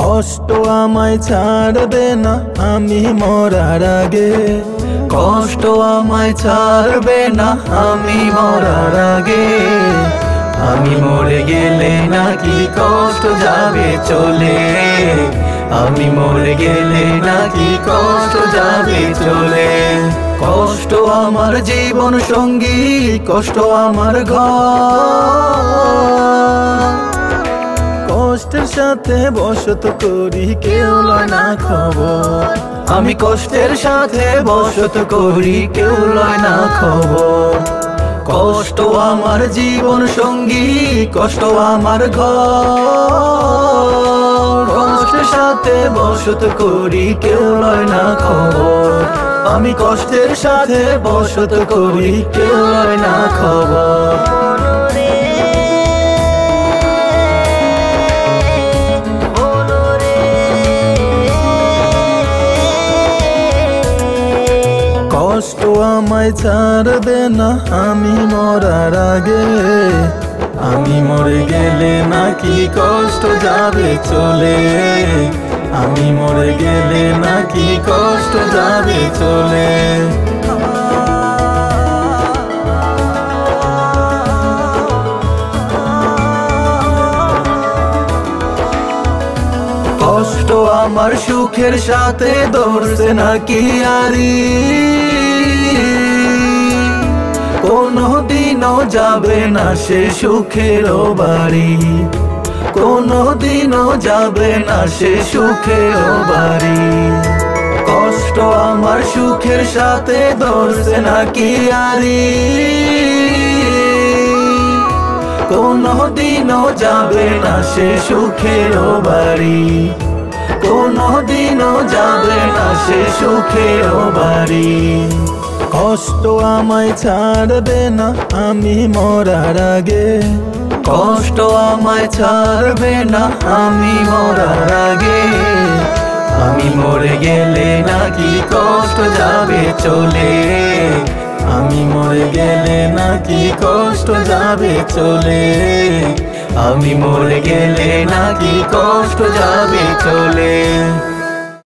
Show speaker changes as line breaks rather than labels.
কষ্ট আমায় ছাড়বে না আমি মরার আগে,
কষ্ট আমায় ছাড়বে না আমি মরার আগে। আমি মরে গেলে নাকি কষ্ট যাবে চলে, আমি মরে গেলে নাকি কষ্ট যাবে চলে। কষ্ট আমার জীবন সঙ্গী, কষ্ট আমার ঘর,
কষ্টের সাথে বসত করি কেউ লয় না খবর।
আমি কষ্টের সাথে বসত করি কেউ লয় না খবর। কষ্ট আমার জীবন সঙ্গী, কষ্ট আমার ঘর, কষ্টের সাথে বসত করি কেউ লয় না খবর। আমি কষ্টের সাথে বসত করি কেউ লয় না খবর।
কষ্ট আমায় ছাড়বে না আমি মরার আগে,
আমি মরে গেলে নাকি কষ্ট যাবে চলে, আমি মরে গেলে নাকি কষ্ট যাবে চলে। কষ্ট আমার সুখের সাথে ধরছে নাকি আরি, কোনদিনও যাবে না সে সুখেরও বাড়ি, কোনদিনও যাবে না সে সুখেরও বাড়ি। কষ্ট আমার সুখের সাথে ধরছে নাকি আরি, কোনদিনও যাবে না সে সুখেরও বাড়ি, কোনদিনও যাবে না সে সুখেরও বাড়ি।
কষ্ট আমায় ছাড়বে না আমি মরার আগে,
কষ্ট আমায় ছাড়বে না আমি মরার আগে। আমি মরে গেলে নাকি কষ্ট যাবে চলে, আমি মরে গেলে নাকি কষ্ট যাবে চলে, আমি মরে গেলে নাকি কষ্ট যাবে চলে।